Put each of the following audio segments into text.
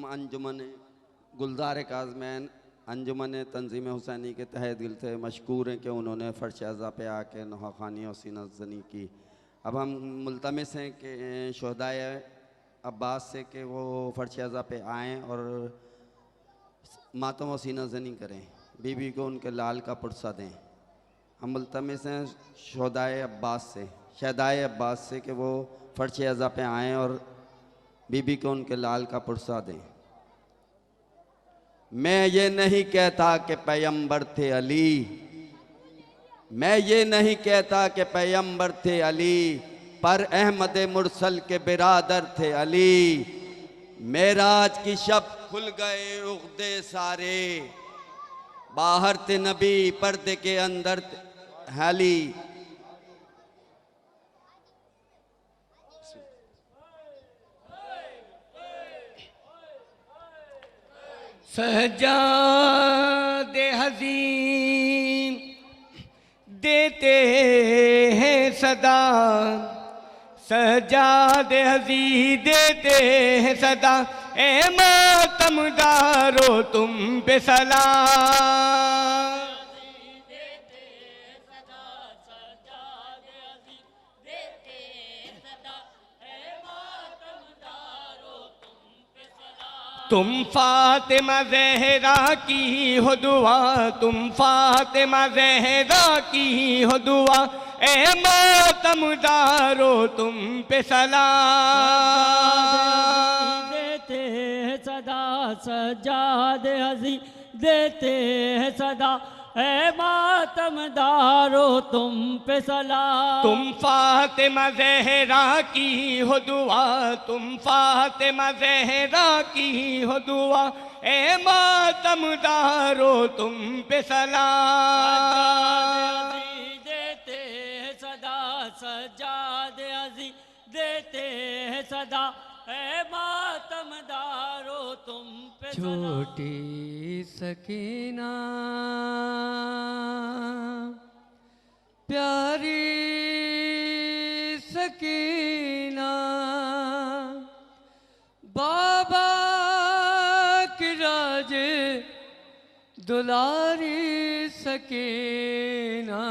अंजुमन गुलजार काज़मैन अंजुमन तंजीम हुसैनी के तहे दिल से मशकूर हैं कि उन्होंने फ़र्श अज़ा पे आके नहाखानी और सीना ज़नी की। अब हम मुल्तमिस हैं कि शहदाए अब्बास से कि वो फ़र्श अज़ा पे आएँ और मातम और सीना ज़नी करें, बीबी को उनके लाल का पुरसा दें। हम मुल्तमिस हैं शहदाए अब्बास से कि वो फ़र्श अज़ा पे आएँ और बीबी को उनके लाल का पुरसा दें। मैं ये नहीं कहता कि पैगंबर थे अली, मैं ये नहीं कहता कि पैगंबर थे अली, पर अहमद मुरसल के बिरादर थे अली। मेराज की शब खुल गए उक़दे सारे, बाहर थे नबी पर्दे के अंदर अली। सजादे हज़ीम देते हैं सदा, सजादे हज़ीम देते हैं सदा, ए मातमदारो तुम पे सलाम। तुम फातिमा ज़हरा की हो दुआ, तुम फातिमा ज़हरा की हो दुआ, ए मातमदारो तुम पे सलाम। देते हैं सदा सजादे हज़ीम देते हैं सदा, ए मातमदारो तुम पे सलाम। तुम फातिमा ज़हरा की हो दुआ, तुम फातिमा ज़हरा की हो दुआ, ए मातमदारो तुम पे सलाम। देते हैं सदा सजादे हज़ीम देते हैं सदा, ए मातमदारो तुम पे सलाम। छोटी सकीना प्यारी सकीना, बाबा की राज दुलारी सकीना,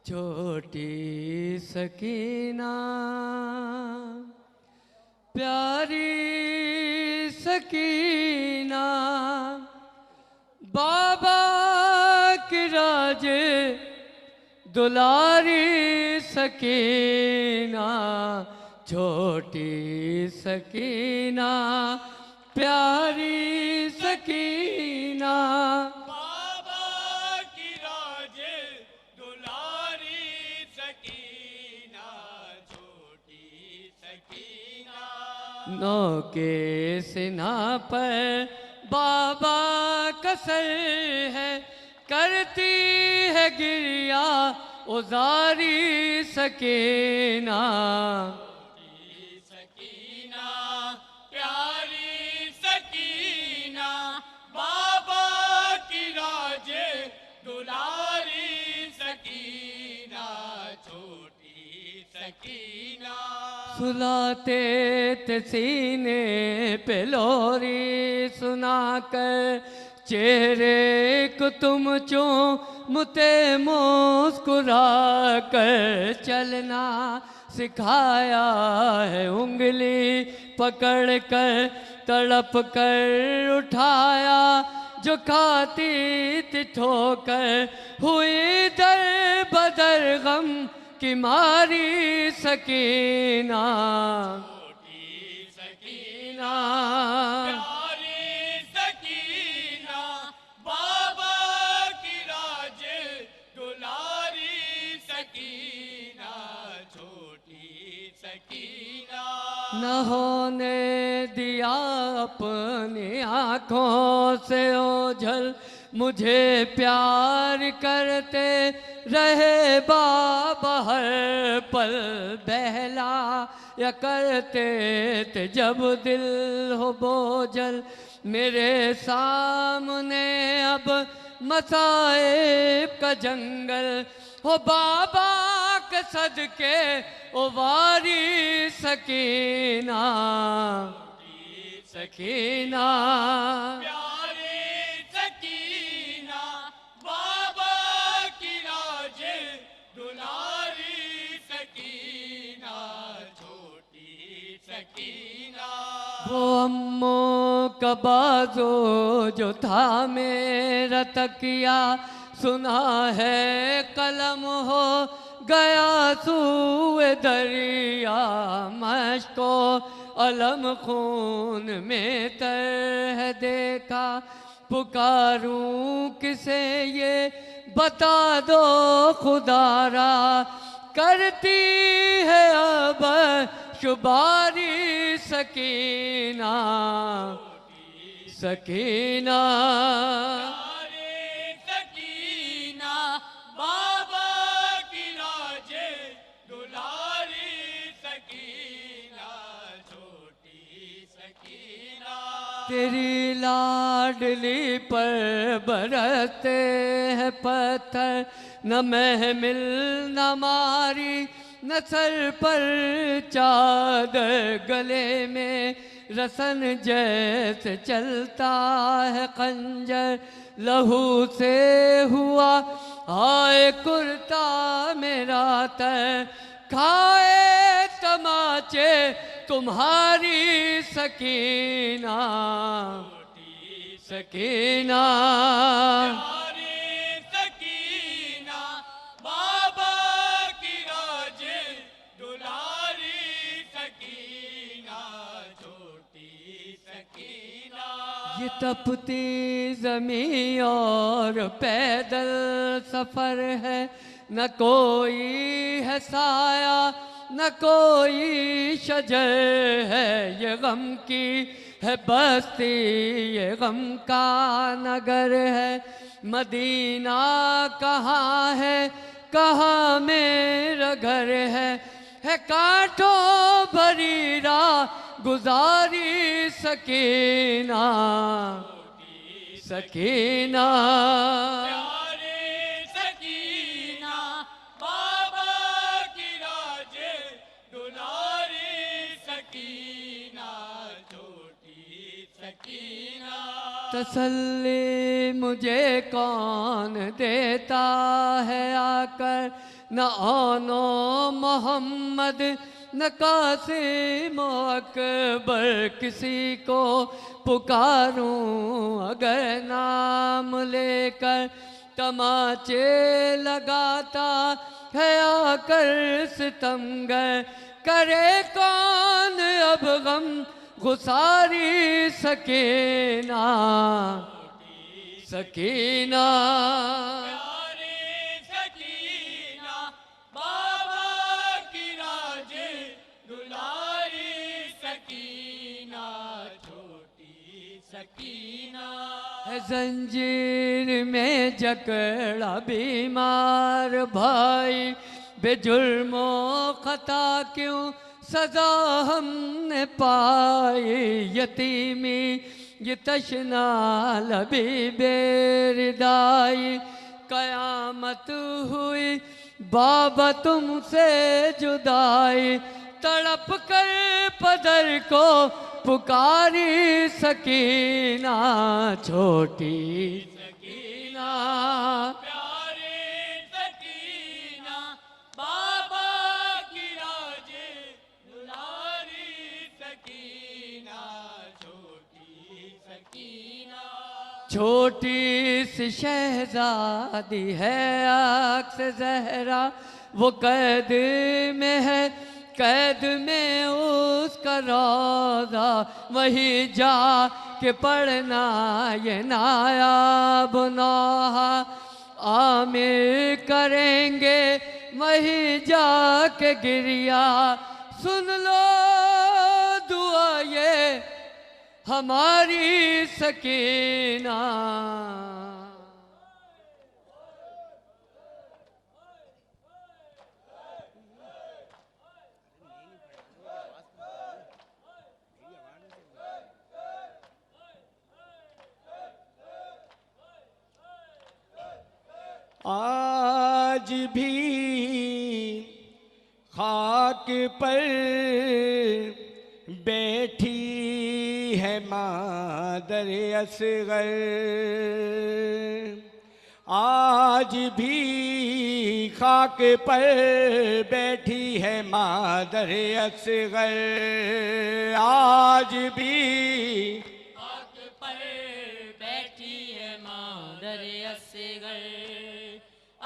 छोटी सकीना प्यारी सकीना, बाबा की राज दुलारी सकीना, छोटी सकीना प्यारी सकीना, बाबा की राज दुलारी सकीना, छोटी सकीना। नौ के सिना पर बाबा कसर है, करती है गिरिया उजारी सकीना, सकीना प्यारी सकीना, बाबा की राज दुलारी सकीना, छोटी सकीना। सुलाते थे सीने पे लोरी सुनाकर, चेहरे को तुम चूमते मुस्कुरा कर, चलना सिखाया है उंगली पकड़ कर, तड़प कर उठाया जो खाती थी ठोकर, हुई दर बदर गम की मारी सकीना, छोटी सकीना प्यारी सकीना, बाबा की राज दुलारी सकीना, छोटी सकीना। न होने दिया अपनी आँखों से ओझल, मुझे प्यार करते रहे बाबा हर पल, बहला या करते थे जब दिल हो बोझल, मेरे सामने अब मसाइब का जंगल, हो बाबा के सदके ओ वारी सकीना, सकीना प्यारे सकीना बाबा की राजे दुलारी सकीना छोटी सकीना वो अम्मो का बाजो जो था मेरा तकिया सुना है कलम हो गया सूए दरिया मशको अलम खून में तर है देखा पुकारूं किसे ये बता दो खुदारा करती है अब शुबारी सकीना सकीना प्यारे सकीना बाबा की राजे दुलारी सकीना छोटी सकीना तेरी लाडली पर बरसते हैं पत्थर न महमिल न मारी न सर पर चादर गले में रसन जैसे चलता है खंजर लहू से हुआ आए कुर्ता मेरा तर खाए तमाचे तुम्हारी सकीना सकीना प्यारे सकीना बाबा की राजे दुलारी सकीना छोटी सकीना ये तपती जमीन और पैदल सफर है न कोई है साया न कोई शजर है ये गम की है बस्ती ये गम का नगर है मदीना कहाँ है कहाँ मेरा घर है कांटों भरी राह गुजारी सकीना सकीना प्यारे सकीना बाबा की राजे दुलारी सकीना छोटी सकीना तसल्ली मुझे कौन देता है आकर न आनो मोहम्मद न कासिम अकबर किसी को पुकारूं अगर नाम लेकर तमाचे लगाता है आकर सितमगर करे कौन अब गम गुसारी सकीना सकीना प्यारे सकीना बाबा की राजे दुलारी सकीना छोटी सकीना है जंजीर में जकड़ा बीमार भाई बेजुर्मो खता क्यों सजा हमने पाई यतीमी ये तशना लबी बेरिदाई कयामत हुई बाबा तुमसे जुदाई तड़प कर पदर को पुकारी सकीना छोटी सकीना प्यारे सकीना बाबा की राजे दुलारी सकीना छोटी सकीना छोटी सी शहजादी है अक्स जहरा वो कैद में है कैद में उसका रोजा वही जा के पढ़ना ये नायाब नौहा आमिर करेंगे वही जा के गिरिया सुन लो दुआ ये हमारी सकीना आज भी खाक पर बैठी है मादर असगर। आज भी खाक पर बैठी है मादर असगर। आज भी खाक पर बैठी है मादर असगर।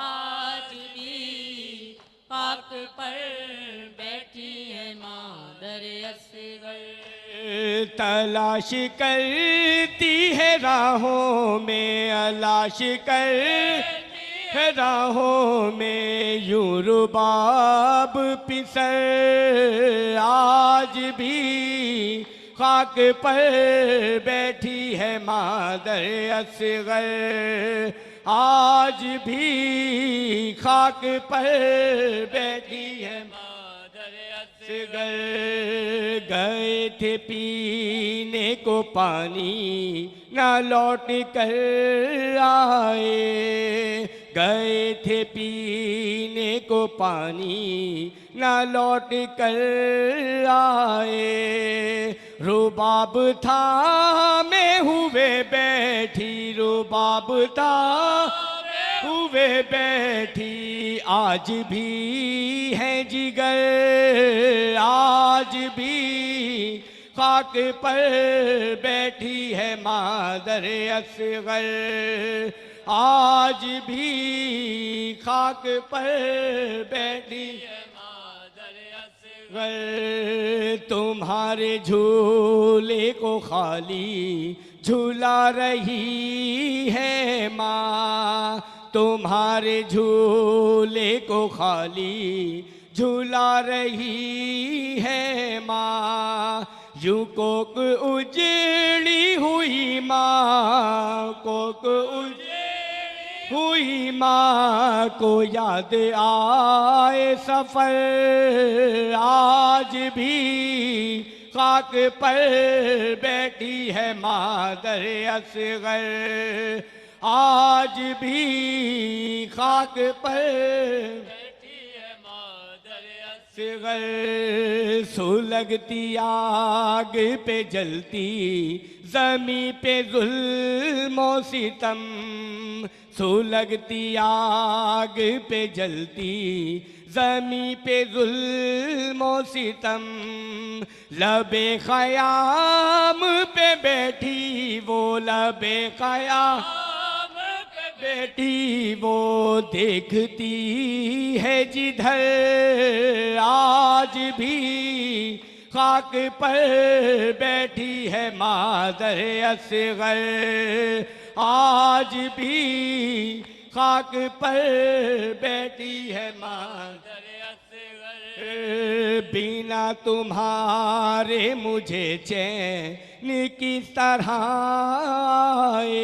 आज भी खाक पर बैठी है मादर असगर। तलाश करती है राहों में, अलाश करती है राहों में, यूं रुबाब पिसर। आज भी खाक पर बैठी है मादर असगर। आज भी खाक पर बैठी है मादर असगर। गए थे पीने को पानी ना लौट कर आए। गए थे पीने को पानी ना लौट कर आए। रुबाब था में हुए बैठी, रुबाब था हुए बैठी, आज भी है जिगर। आज भी खाक पर बैठी है मादर असगर। आज भी खाक पर बैठी है मादर असगर। तुम्हारे झूले को खाली झूला रही है माँ। तुम्हारे झूले को खाली झूला रही है माँ। यूं कोक उजड़ी हुई माँ, कोक उजड़ी हुई माँ को याद आए सफर। आज भी खाक पर बैठी है मादर असगर। आज भी खाक पर बैठी है मादर असगर। सुलगती आग पे जलती ज़मीं पे ज़ुल्म और सितम। सुलगती आग पे जलती ज़मीं पे ज़ुल्म और सितम। लबे ख़याम पे बैठी वो, लबे ख़याम पे बैठी वो, देखती है जिधर। आज भी खाक पर बैठी है मादर असगर। आज भी खाक पर बैठी है मादर असगर। बिना तुम्हारे मुझे चैन किस तरह आए।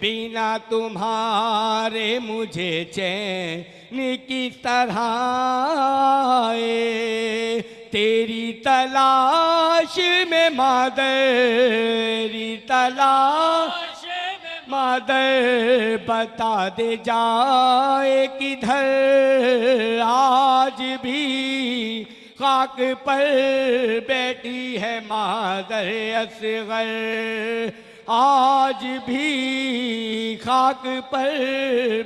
बिना तुम्हारे मुझे चैन किस तरह आए। तेरी तलाश में मादरी तलाश में मादर, बता दे जाए किधर। आज भी खाक पर बैठी है मादर असगर। आज भी खाक पर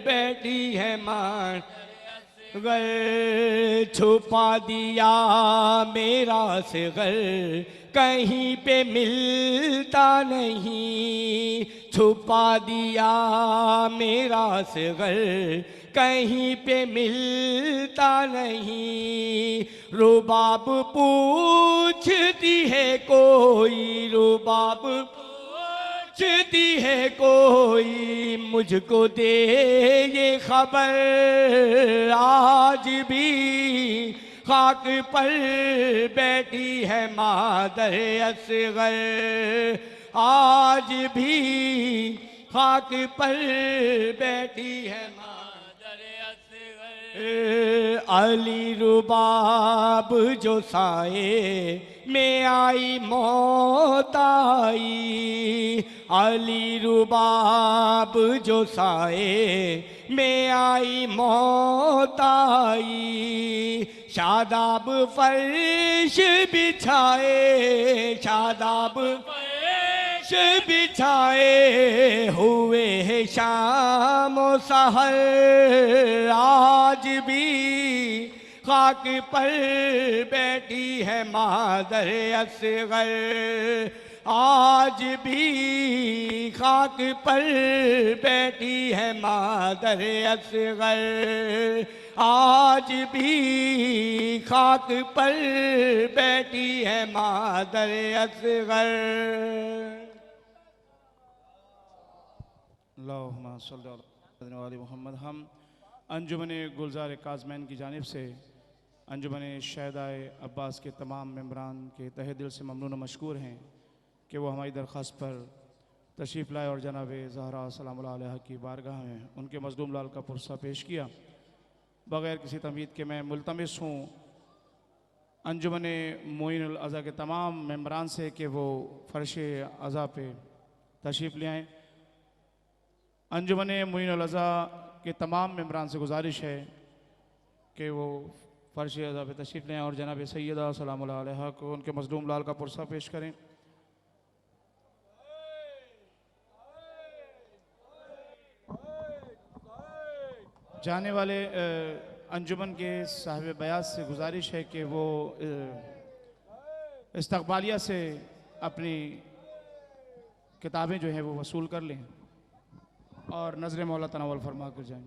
बैठी है मादर असगर। छुपा दिया मेरा असगर, कहीं पे मिलता नहीं। छुपा दिया मेरा असगर, कहीं पे मिलता नहीं। रुबाब पूछती है कोई, रुबाब पूछती है कोई, मुझको दे ये खबर। आज भी खाक पर बैठी है मादर असगर। आज भी खाक पर बैठी है मादर असगर। अली रुबाब जो साए में आई मौत आई। अली रुबाब जो साए में आई मौत आई। शादाब फर्श बिछाए, शादाब फर्श बिछाए हुए है शाम और सहर, आज भी खाक पर बैठी है मादर असगर, आज भी खाक पर बैठी है मादर असगर, आज भी खाक पर बैठी है मादर असगर। अल्लाहुम्मा सल्लि अला मोहम्मद। हम अंजुमन गुलजार काज़मैन की जानिब से अंजुमन शहदाए अब्बास के तमाम मेंबरान के तहे दिल से ममनून व मशकूर हैं कि वो हमारी दरख्वास्त पर तशरीफ़ लाए और जनाब ज़हरा सलामुल्लाह अलैहा की बारगाह में उनके मज़लूम लाल का पुरसा पेश किया। बग़ैर किसी तमहीद के मैं मुल्तमिस हूँ अंजुमन मोइनुल अज़ा के तमाम मेंबरान से कि वो फ़र्श अज़ा पे तशरीफ़ ले आएँ। अंजुमन मोइनुल अज़ा के तमाम मेंबरान से गुजारिश है कि वो फ़र्श अज़ा पे तशरीफ़ लें और जनाब सैयदा सलामुल्लाह अलैहा को उनके मज़लूम लाल का पुरसा पेश करें। जाने वाले अंजुमन के साहिब बयात से गुजारिश है कि वो इस्तक़बालिया से अपनी किताबें जो हैं वो वसूल कर लें और नज़र मौला तनावल फरमा कर जाएँ।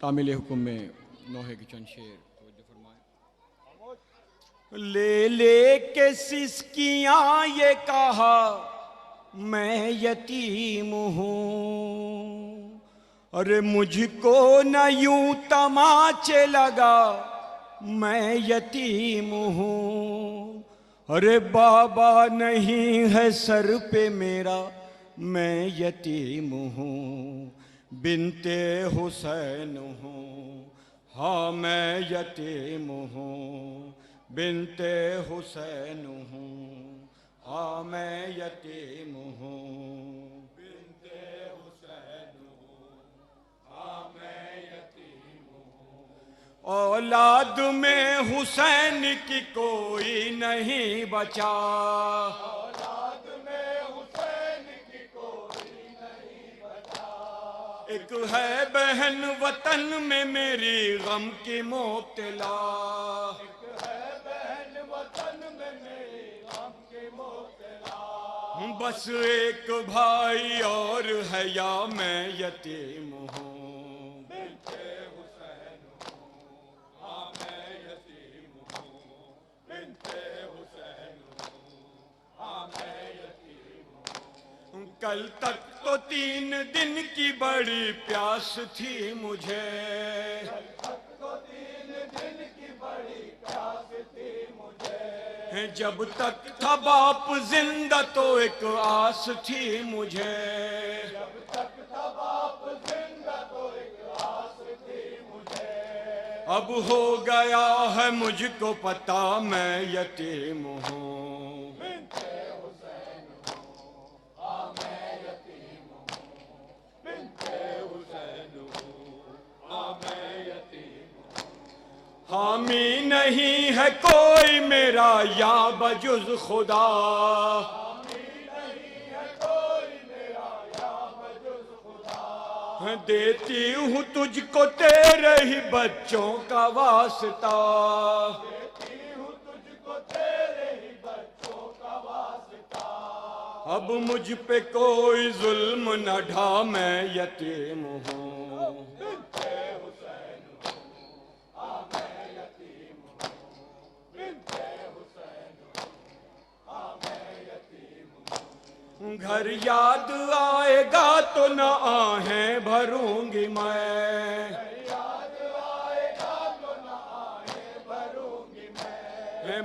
तामिल हुक्म में नोहे की चंद शेर तवज्जो फरमाएं। ले ले के सिसकियां ये कहा मैं यतीम हूँ, अरे मुझको न यूं तमाचे लगा मैं यतीम हूँ, अरे बाबा नहीं है सर पे मेरा मैं यतीम हूँ, बिनते हुसैन हूँ हाँ मैं यतीम हूँ, बिनते हुसैन हूँ हाँ मैं यतीम हूँ, बिनते हुसैन हूँ हाँ मैं यतीम हूँ। औलाद में हुसैन की कोई नहीं बचा, एक है बहन वतन में मेरी गम की मुब्तला, एक है बहन वतन में मेरी गम की मुब्तला, बस एक भाई और है या मैं यतीम हूँ, बिनते हुसैन हूँ हाँ मैं यतीम हूँ, बिनते हुसैन हूँ हाँ मैं यतीम हूँ। कल तक तो 3 दिन की बड़ी प्यास थी मुझे, कल तक तो 3 दिन की बड़ी प्यास थी मुझे, जब तक था बाप जिंदा तो एक आस थी मुझे, जब तक अब हो गया है मुझको पता मैं यतीम हूँ। हामी नहीं है कोई मेरा या बजुज खुदा, देती हूँ तुझको तेरे ही बच्चों का वास्ता, अब मुझ पे कोई जुल्म न ढा मैं यतीम हूँ। घर याद आएगा तो न आहें भरूंगी मैं,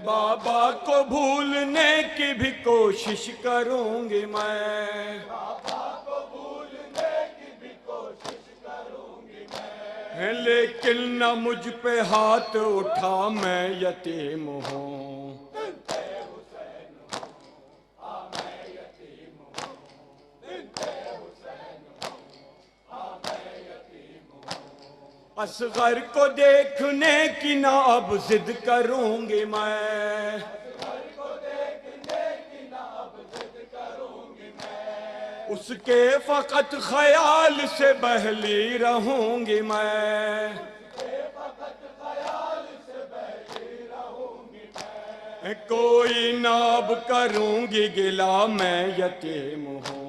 बाबा को भूलने की भी कोशिश करूंगी मैं, लेकिन न मुझ पे हाथ उठा मैं यतीम हूँ। असगर को देखने की ना अब जिद करूंगी मैं, उसके फकत ख्याल से बहली रहूंगी मैं, कोई नाब करूंगी गिला मैं यतीम हूँ।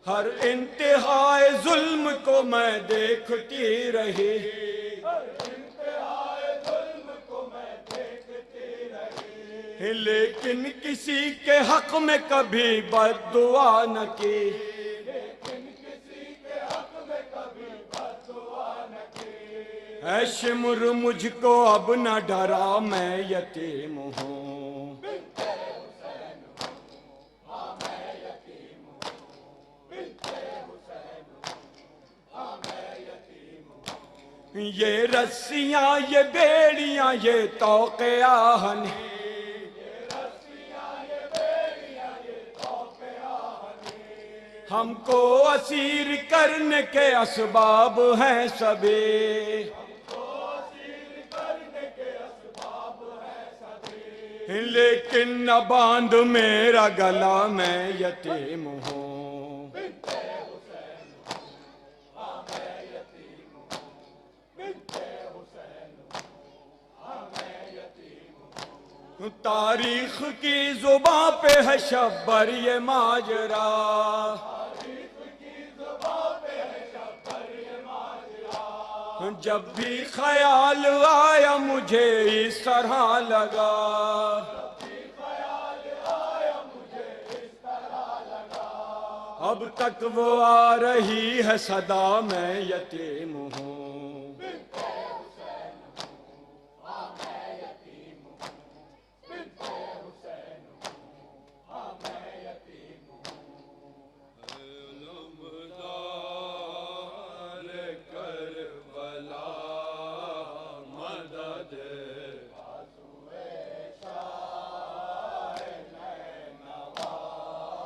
हर इंतहाए जुल्म को मैं देखती रही, लेकिन किसी के हक में कभी बद्दुआ न की, ऐ शिमुर मुझको अब न डरा मैं यतीम हूँ। ये रस्सियां ये बेड़ियां ये तौके आहन, हमको असीर करने के असबाब हैं सभी, लेकिन न बांध मेरा गला मैं यतीम हूँ। तारीख की जुबां पे है शब्बर ये माजरा, जब भी ख्याल आया मुझे इस तरह लगा, अब तक वो आ रही है सदा मैं यतीम हूँ।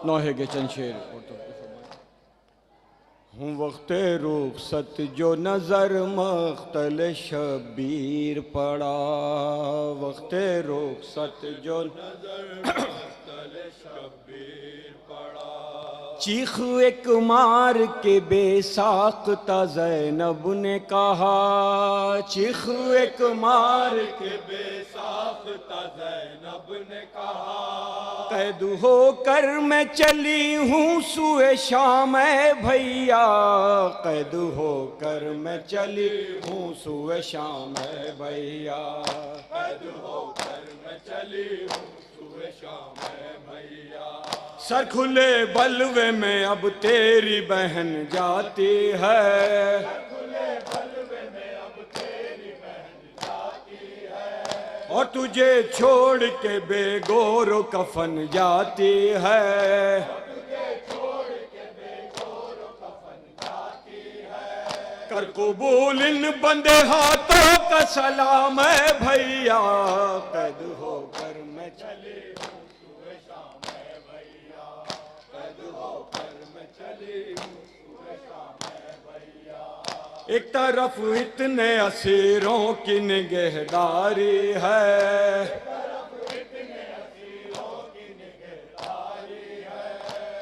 नौहे के चंद शेर हूँ वक्ते रुखसत जो नजर मख्तल शबीर पड़ा, वक्ते रुखसत जो नजर मख्तल शबीर पड़ा, चीख एक मार के बेसाख्ता ज़ैनब ने कहा, चीख एक मार के बेसाख्ता ज़ैनब ने कहा, कैद होकर मैं चली हूँ सुए शाम भैया, कैद होकर मैं चली हूँ सुए शाम भैया, कैद होकर मैं चली हूँ सुए शाम भैया, सर खुले बलवे में अब तेरी बहन जाती है, सर खुले बलवे में अब तेरी बहन जाती है, और तुझे छोड़ के बेगोरो कफन जाती है। कर कबूल इन बंदे हाथों का सलाम है भैया, कैद होकर मैं चली हूँ सुबह शाम है भैया, कैद होकर मैं चली हूँ सुबह शाम है भैया। एक तरफ इतने असीरों की निगहदारी है,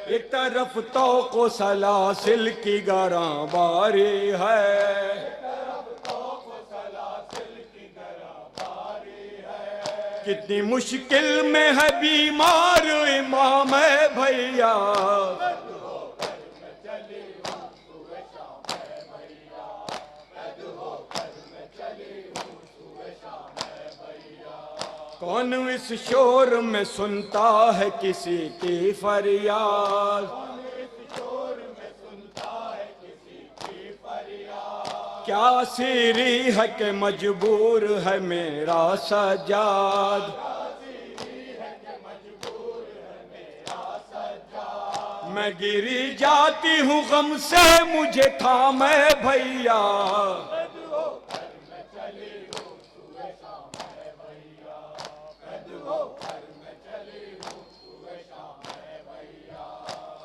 एक तरफ तो को सलासिल की गराबारी है, कितनी मुश्किल में है बीमार इमाम है भैया। कौन इस शोर में सुनता है किसी की फरियाद, क्या सीरी है कि मजबूर है मेरा सजाद। मैं गिरी जाती हूँ गम से मुझे थामे भैया,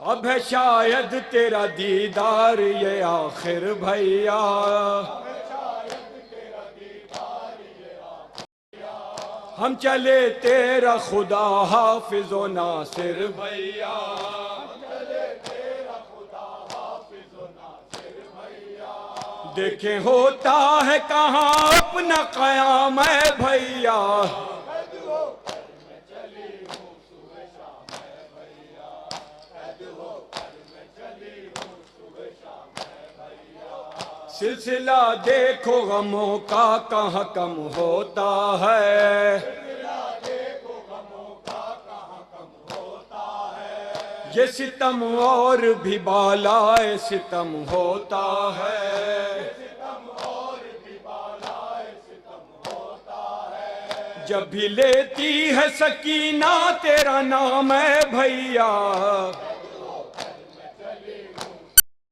अब है शायद तेरा दीदार ये आखिर भैया। हम चले तेरा खुदा हाफिज़ो नासिर भैया, देखे होता है कहाँ अपना क़याम है भैया। सिलसिला देखो गमों का कहाँ कम होता है, ये सितम और भी बालाए सितम होता है। जब भी लेती है सकीना तेरा नाम है भैया,